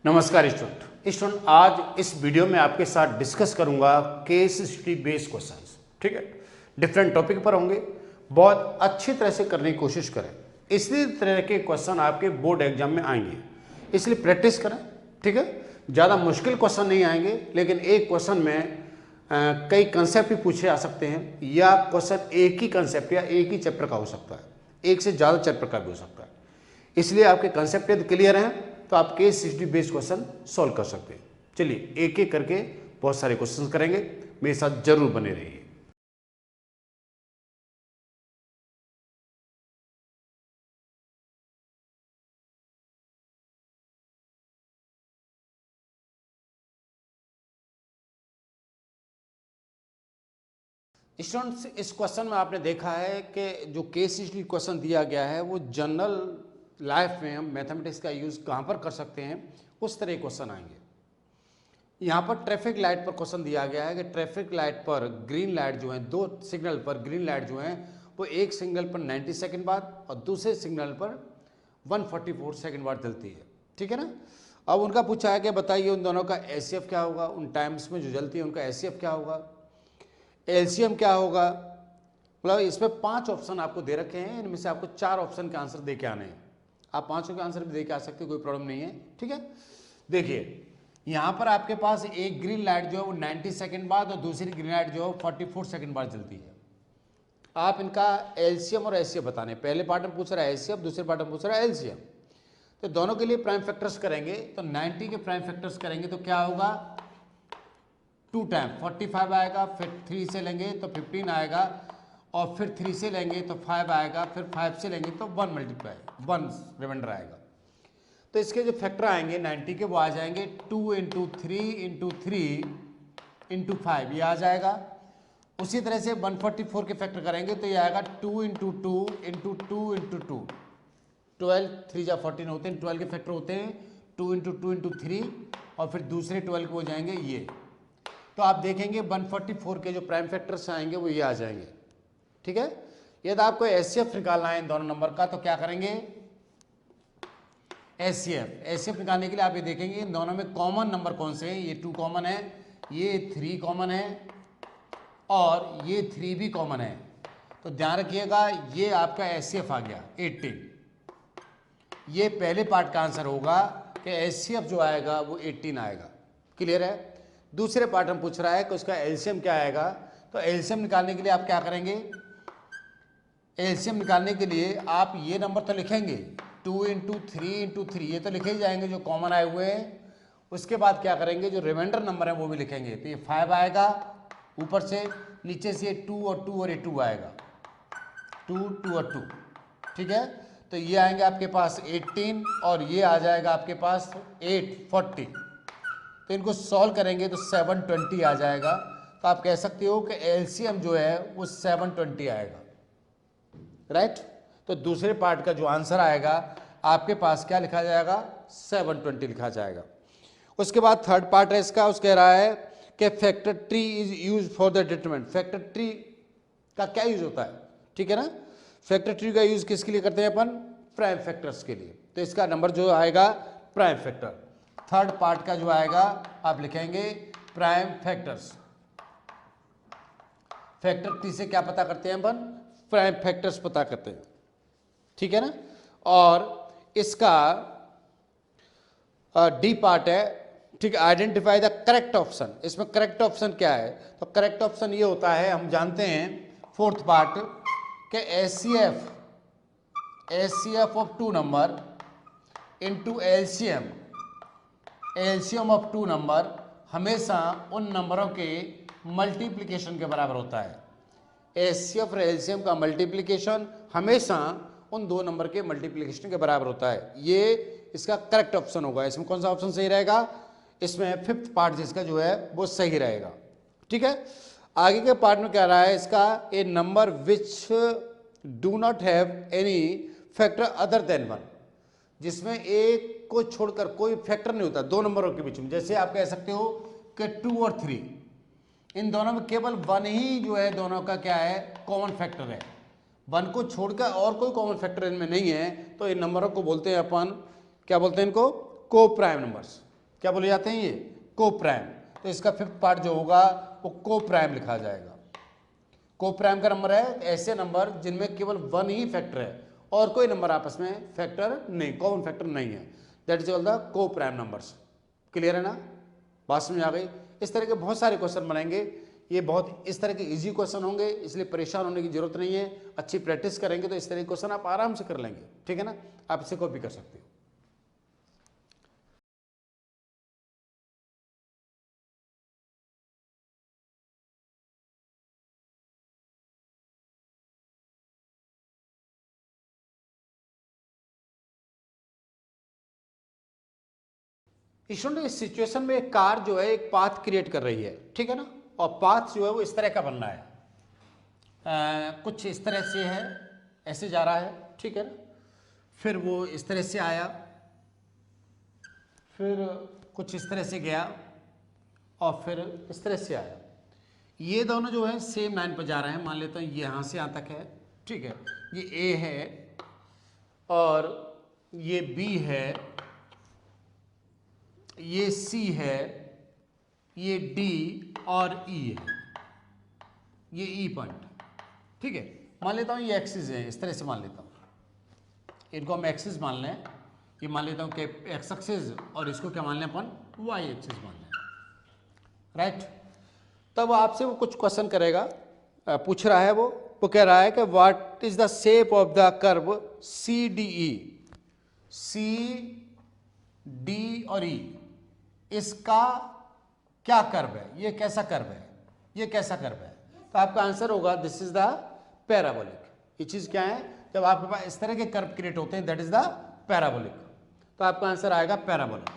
नमस्कार स्टूडेंट। आज इस वीडियो में आपके साथ डिस्कस करूंगा केस स्टडी बेस्ड क्वेश्चंस। ठीक है, डिफरेंट टॉपिक पर होंगे, बहुत अच्छी तरह से करने की कोशिश करें। इसी तरह के क्वेश्चन आपके बोर्ड एग्जाम में आएंगे, इसलिए प्रैक्टिस करें। ठीक है, ज़्यादा मुश्किल क्वेश्चन नहीं आएंगे, लेकिन एक क्वेश्चन में कई कंसेप्ट भी पूछे जा सकते हैं, या क्वेश्चन एक ही कंसेप्ट या एक ही चैप्टर का हो सकता है, एक से ज़्यादा चैप्टर का भी हो सकता है। इसलिए आपके कंसेप्ट यदि क्लियर हैं तो आप case study based question solve कर सकते हैं। चलिए एक एक करके बहुत सारे क्वेश्चन करेंगे, मेरे साथ जरूर बने रहिए। स्टूडेंट्स, इस क्वेश्चन में आपने देखा है कि जो केस स्टडी क्वेश्चन दिया गया है वो जनरल लाइफ में हम मैथमेटिक्स का यूज़ कहाँ पर कर सकते हैं, उस तरह क्वेश्चन आएंगे। यहाँ पर ट्रैफिक लाइट पर क्वेश्चन दिया गया है कि ट्रैफिक लाइट पर ग्रीन लाइट जो है, दो सिग्नल पर ग्रीन लाइट जो है वो एक सिग्नल पर 90 सेकंड बाद और दूसरे सिग्नल पर 144 सेकंड बाद जलती है। ठीक है ना। अब उनका पूछा है कि बताइए उन दोनों का एचसीएफ क्या होगा, उन टाइम्स में जो जलती है उनका एचसीएफ क्या होगा, एलसीएम क्या होगा। मतलब इसमें 5 ऑप्शन आपको दे रखे हैं, इनमें से आपको 4 ऑप्शन के आंसर दे के आने हैं। आप 5 के आंसर भी दे के आ सकते हो, कोई प्रॉब्लम नहीं है। ठीक है, देखिए यहाँ पर आपके पास एक ग्रीन लाइट जो है वो 90 सेकंड बाद और दूसरी ग्रीन लाइट जो है 44 सेकंड बाद जलती है। आप इनका एलसीएम और एचसीएफ बताने, पहले पार्ट में पूछ रहा है एचसीएफ, दूसरे पार्ट में पूछ रहा है एलसीएम। तो दोनों के लिए प्राइम फैक्टर्स करेंगे, तो 90 के प्राइम फैक्टर्स करेंगे तो क्या होगा, 2 टाइम 45 आएगा, फिर 3 से लेंगे तो 15 आएगा, और फिर 3 से लेंगे तो 5 आएगा, फिर 5 से लेंगे तो 1 मल्टीप्लाई 1 रिमाइंडर आएगा। तो इसके जो फैक्टर आएंगे 90 के वो आ जाएंगे 2 इंटू 3 इंटू 3 इंटू 5, ये आ जाएगा। उसी तरह से 144 के फैक्टर करेंगे तो ये आएगा 2 इंटू 2 इंटू 2 इंटू 2, 12 3 जा 14 होते हैं, 12 के फैक्टर होते हैं 2 इंटू 2 इंटू 3, और फिर दूसरे 12 के हो जाएंगे ये। तो आप देखेंगे 144 के जो प्राइम फैक्टर्स आएंगे वो ये आ जाएंगे। ठीक है, यदि आपको एचसीएफ निकालना है इन दोनों नंबर का तो क्या करेंगे, एचसीएफ निकालने के लिए आप ये देखेंगे इन दोनों में कॉमन नंबर कौन से हैं। ये 2 कॉमन है, ये 3 कॉमन है, और ये 3 भी कॉमन है। तो ध्यान रखिएगा ये आपका एचसीएफ आ गया 18। ये पहले पार्ट का आंसर होगा कि एचसीएफ जो आएगा वो 18 आएगा। क्लियर है। दूसरे पार्ट में पूछ रहा है कि उसका एलसीएम क्या आएगा। तो एलसीएम निकालने के लिए आप क्या करेंगे, एलसीएम निकालने के लिए आप ये नंबर तो लिखेंगे 2 इंटू 3 इंटू 3, ये तो लिखे ही जाएंगे जो कॉमन आए हुए हैं। उसके बाद क्या करेंगे, जो रिमाइंडर नंबर है वो भी लिखेंगे। तो ये 5 आएगा ऊपर से, नीचे से 2 और 2 और ये 2 आएगा, 2 2 और 2। ठीक है, तो ये आएंगे आपके पास 18 और ये आ जाएगा आपके पास 840। तो इनको सॉल्व करेंगे तो 720 आ जाएगा। तो आप कह सकते हो कि एलसीएम जो है वो 720 आएगा। राइट। तो दूसरे पार्ट का जो आंसर आएगा आपके पास क्या लिखा जाएगा, 720 लिखा जाएगा। उसके बाद थर्ड पार्ट है इसका, उस कह रहा है कि factor tree is use for the determinant. Factor tree का क्या यूज होता है। ठीक है ना, फैक्टर ट्री का यूज किसके लिए करते हैं अपन, प्राइम फैक्टर्स के लिए। तो इसका नंबर जो आएगा प्राइम फैक्टर, थर्ड पार्ट का जो आएगा आप लिखेंगे प्राइम फैक्टर्स। फैक्टर ट्री से क्या पता करते हैं अपन, प्राइम फैक्टर्स पता करते हैं। ठीक है ना। और इसका डी पार्ट है, ठीक है, आइडेंटिफाई द करेक्ट ऑप्शन। इसमें करेक्ट ऑप्शन क्या है, तो करेक्ट ऑप्शन ये होता है, हम जानते हैं फोर्थ पार्ट के HCF of 2 number into LCM of 2 number हमेशा उन नंबरों के मल्टीप्लिकेशन के बराबर होता है। एचसीएफ और एलसीएम का मल्टीप्लिकेशन हमेशा उन 2 नंबर के मल्टीप्लिकेशन के बराबर होता है। ये इसका करेक्ट ऑप्शन होगा। इसमें कौन सा ऑप्शन सही रहेगा, इसमें फिफ्थ पार्ट जिसका जो है वो सही रहेगा। ठीक है, आगे के पार्ट में क्या रहा है इसका, a number which do not have any factor other than 1, जिसमें एक को छोड़कर कोई फैक्टर नहीं होता 2 नंबरों के बीच में। जैसे आप कह सकते हो कि 2 और 3, इन दोनों में केवल 1 ही जो है दोनों का क्या है, कॉमन फैक्टर है। 1 को छोड़कर और कोई कॉमन फैक्टर इनमें नहीं है, तो इन नंबरों को बोलते हैं अपन, क्या बोलते हैं इनको, को प्राइम नंबर्स। क्या बोले जाते हैं ये, को प्राइम। तो इसका फिफ्थ पार्ट जो होगा वो को प्राइम लिखा जाएगा। को प्राइम का नंबर है ऐसे नंबर जिनमें केवल वन ही फैक्टर है और कोई नंबर आपस में फैक्टर नहीं, कॉमन फैक्टर नहीं है, दैट इज कॉल्ड द को प्राइम नंबर्स। क्लियर है ना, बात समझ आ गई। इस तरह के बहुत सारे क्वेश्चन बनाएंगे, ये बहुत इस तरह के इजी क्वेश्चन होंगे, इसलिए परेशान होने की जरूरत नहीं है। अच्छी प्रैक्टिस करेंगे तो इस तरह के क्वेश्चन आप आराम से कर लेंगे, ठीक है ना, आप इसे कॉपी कर सकते हो। स्टूडेंट इस सिचुएशन में एक कार जो है एक पाथ क्रिएट कर रही है, ठीक है ना, और पाथ जो है वो इस तरह का बन रहा है, कुछ इस तरह से है, ऐसे जा रहा है, ठीक है ना, फिर वो इस तरह से आया, फिर कुछ इस तरह से गया और फिर इस तरह से आया। ये दोनों जो है सेम लाइन पर जा रहे हैं, मान लेता हूँ ये यहाँ से यहाँ तक है, ठीक है, ये ए है और ये बी है, ये सी है, ये डी और ई है, ये ई पॉइंट, ठीक है। मान लेता हूँ ये एक्सिस है, इस तरह से मान लेता हूँ, इनको हम एक्सिस मान लें, ये मान लेता हूँ कि एक्स एक्सिस और इसको क्या मान लें अपन, वाई एक्सिस मान लें, राइट। तब आपसे वो कुछ क्वेश्चन करेगा, पूछ रहा है, वो कह रहा है कि what is the shape of the curve C D E, C D और ई, इसका क्या कर्व है, ये कैसा कर्व है, ये कैसा कर्व है। तो आपका आंसर होगा दिस इज द पैराबोलिक। ये चीज क्या है, जब आपके पास इस तरह के कर्व क्रिएट होते हैं दैट इज द पैराबोलिक। तो आपका आंसर आएगा पैराबोलिक,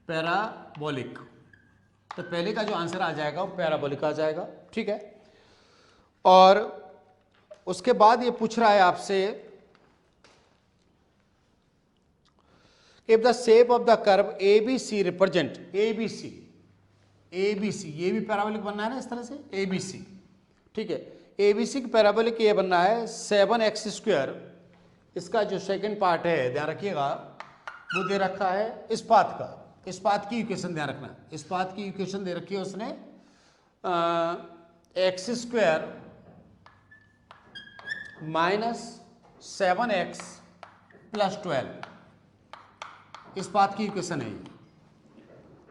पैराबोलिक। तो पहले का जो आंसर आ जाएगा वो पैराबोलिक आ जाएगा, ठीक है। और उसके बाद ये पूछ रहा है आपसे if the shape of the curve ABC represent ABC, ABC ये भी पैराबोलिक बनना है ना इस तरह से, ABC, ठीक है। ABC की पैराबोलिक ये बनना है 7x², इसका जो सेकंड पार्ट है ध्यान रखिएगा वो दे रखा है इस पाथ का, इस पाथ की इक्वेशन ध्यान रखना, इस पाथ की इक्वेशन दे रखी है उसने x² - 7x + 12, इस बात की इक्वेशन है।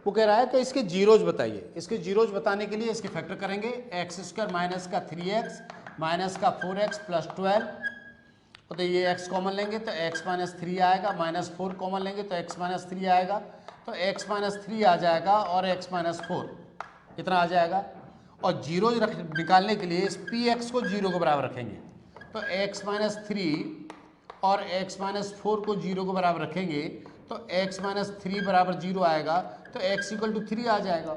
वो कह रहा है कि इसके जीरोज बताइए, इसके जीरोज बताने के लिए इसके फैक्टर करेंगे, x² माइनस का 3x माइनस का 4x + 12, तो ये x कॉमन लेंगे तो x - 3 आएगा, -4 कॉमन लेंगे तो x - 3 आएगा, तो x - 3 आ जाएगा और x - 4 इतना आ जाएगा। और जीरोज निकालने के लिए इस px को 0 के बराबर रखेंगे, तो x - 3 और x - 4 को 0 के बराबर रखेंगे तो x - 3 बराबर 0 आएगा, तो x = 3 आ जाएगा,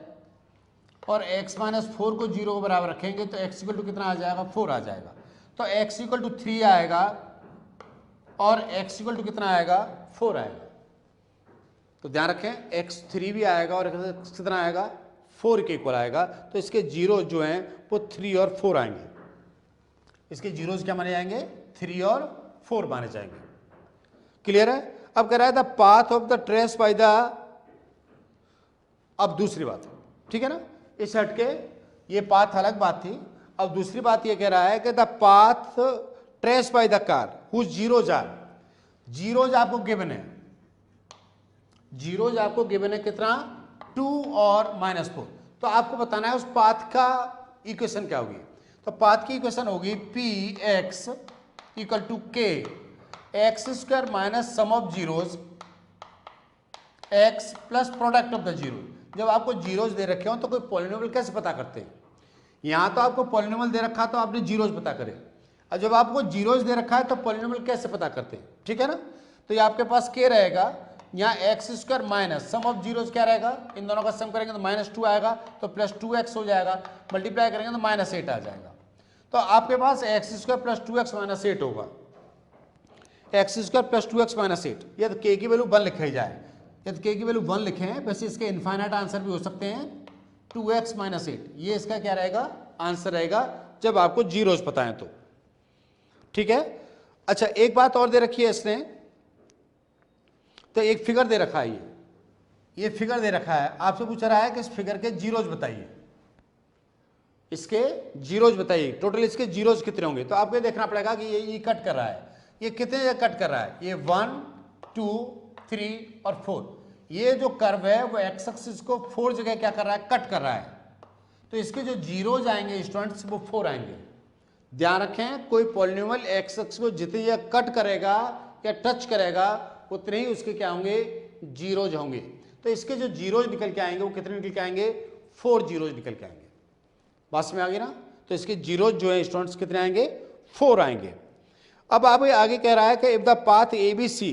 और x - 4 को 0 के बराबर रखेंगे तो x = कितना आ जाएगा, 4 आ जाएगा, तो x = 3 आएगा और x = कितना आएगा, 4 आएगा। तो ध्यान रखें x 3 भी आएगा और x कितना आएगा, 4 के इक्वल आएगा, तो इसके जीरो जो हैं वो 3 और 4 आएंगे, इसके जीरोज क्या माने जाएंगे, 3 और 4 माने जाएंगे। क्लियर है। अब कह रहा है the path of the trace by the, अब दूसरी बात, ठीक है ना, इस हट के ये पाथ अलग बात थी, अब दूसरी बात ये कह रहा है कि the path trace by the car whose zeros are, zeros आपको गिवन है, जीरोज आपको गिवन है कितना, 2 और -4, तो आपको बताना है उस पाथ का इक्वेशन क्या होगी। तो पाथ की इक्वेशन होगी px = k x² minus sum of zeros x plus product of the zero. जब आपको जीरोज दे रखे हो तो कोई पॉलिनोमियल कैसे पता करते हैं, यहाँ तो आपको पॉलिनोमियल दे रखा तो आपने जीरोज पता करे, और जब आपको जीरोज दे रखा है तो पॉलिनोमियल कैसे पता करते हैं, ठीक है ना। तो ये आपके पास k रहेगा, यहाँ x² minus sum of zeros क्या रहेगा, इन दोनों का सम करेंगे तो -2 आएगा, तो +2x हो जाएगा, मल्टीप्लाई करेंगे तो -8 आ जाएगा, तो आपके पास x² + 2x - 8 होगा, x² + 2x - 8, यदि k की वैल्यू 1 लिखाई जाए, यदि k की वैल्यू 1 लिखें, वैसे इसके इनफाइनाइट आंसर भी हो सकते हैं 2x - 8, ये इसका क्या रहेगा, आंसर रहेगा जब आपको जीरोज पता है तो, ठीक है। अच्छा एक बात और दे रखी है इसने, तो एक फिगर दे रखा है, ये फिगर दे रखा है, आपसे पूछ रहा है कि इस फिगर के जीरोज बताइए, इसके जीरोज बताइए, टोटल इसके जीरोज कितने होंगे। तो आपको देखना पड़ेगा कि ये कट कर रहा है, ये कितने जगह कट कर रहा है, ये 1 2 3 और 4। ये जो कर्व है वो एक्स एक्सिस को 4 जगह क्या कर रहा है, कट कर रहा है। तो इसके जो जीरोज आएंगे स्टूडेंट्स वो 4 आएंगे। ध्यान रखें, कोई पॉलिनोमियल एक्स एक्सिस को जितनी जगह कट करेगा या टच करेगा उतने ही उसके क्या होंगे, जीरोज होंगे। तो इसके जो जीरोज निकल के आएंगे वो कितने निकल के आएंगे, 4 जीरोज निकल के आएंगे। बात में आ गई ना। तो इसके जीरोज जो है स्टूडेंट्स कितने आएंगे, 4 आएंगे। अब आप आगे कह रहा है कि if the path A B C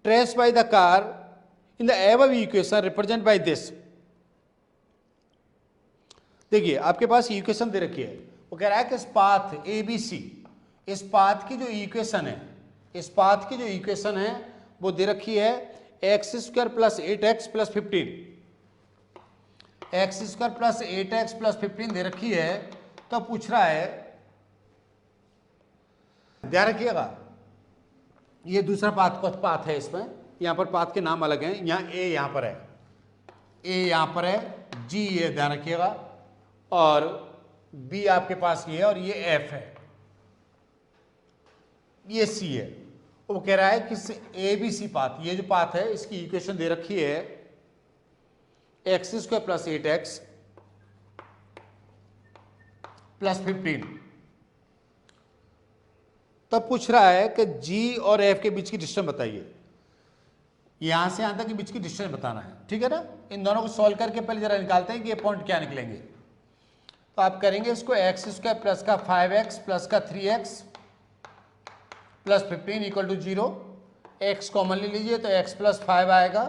trace by the car in the above equation represent by this. देखिए आपके पास इक्वेशन दे रखी है, वो कह रहा है कि इस पाथ ए बी सी, इस पाथ की जो इक्वेशन है, इस पाथ की जो इक्वेशन है वो दे रखी है x square plus 8x plus 15, x square plus 8x plus 15 दे रखी है। तो पूछ रहा है, ध्यान रखिएगा ये दूसरा पाथ है, इसमें यहां पर पाथ के नाम अलग हैं, यहां ए यहां पर है, ए यहां पर है, जी ये ध्यान रखिएगा, और बी आपके पास ये है, और ये एफ है, ये सी है। वो कह रहा है कि ए बी सी पाथ, ये जो पाथ है इसकी इक्वेशन दे रखी है x square plus 8x plus 15। तब पूछ रहा है कि जी और एफ के बीच की डिस्टेंस बताइए, यहां से यहां तक के बीच की डिस्टेंस बताना है, ठीक है ना। इन दोनों को सॉल्व करके पहले जरा निकालते हैं कि ये पॉइंट क्या निकलेंगे। तो आप करेंगे इसको एक्स स्क्वायर प्लस का 5x प्लस का 3x plus 15 equal to 0। X common ले लीजिए तो x प्लस 5 आएगा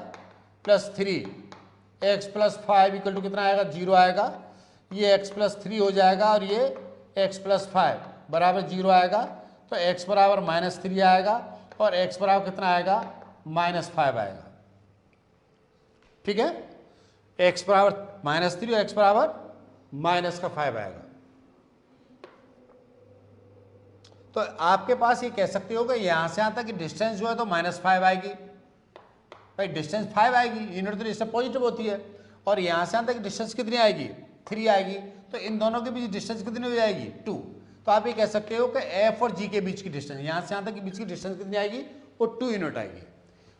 plus 3, x plus 5 equal to कितना आएगा, 0 आएगा। ये x प्लस 3 हो जाएगा और ये x प्लस 5 बराबर 0 आएगा। तो x बराबर -3 आएगा और x बराबर कितना आएगा, -5 आएगा। ठीक है, x बराबर -3 और x बराबर -5 आएगा। तो आपके पास ये कह सकते हो कि यहां से यहां तक की डिस्टेंस जो है तो -5 आएगी, भाई डिस्टेंस 5 आएगी, यूनिट तो डिस्टेंस पॉजिटिव होती है, और यहां से यहां तक डिस्टेंस कितनी आएगी, 3 आएगी। तो इन दोनों के बीच डिस्टेंस कितनी हो जाएगी, 2। तो आप ये कह सकते हो कि एफ और जी के बीच की डिस्टेंस, यहां से यहां तक के बीच की डिस्टेंस कितनी आएगी, वो 2 यूनिट आएगी,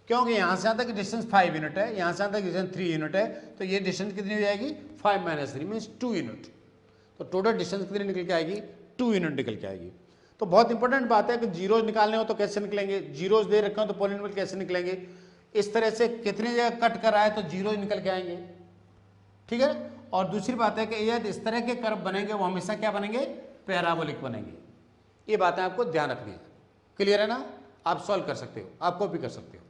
क्योंकि यहां से यहां तक की डिस्टेंस 5 यूनिट है, यहां से यहां तक डिस्टेंस 3 यूनिट है। तो ये डिस्टेंस कितनी हो जाएगी, 5 - 3 मीन्स 2 यूनिट। तो टोटल डिस्टेंस कितनी निकल के आएगी, 2 यूनिट निकल के आएगी। तो बहुत इंपॉर्टेंट बात है कि जीरोज निकालने हो तो कैसे निकलेंगे, जीरोज दे रखे हो तो पॉलिनोमियल कैसे निकलेंगे। इस तरह से कितनी जगह कट कर रहा है तो जीरोज निकल के आएंगे, ठीक है। और दूसरी बात है कि यदि इस तरह के कर्व बनेंगे वो हमेशा क्या बनेंगे, पैराबोलिक बनेंगे। ये बातें आपको ध्यान रखनी है। क्लियर है ना, आप सॉल्व कर सकते हो, आप कॉपी कर सकते हो।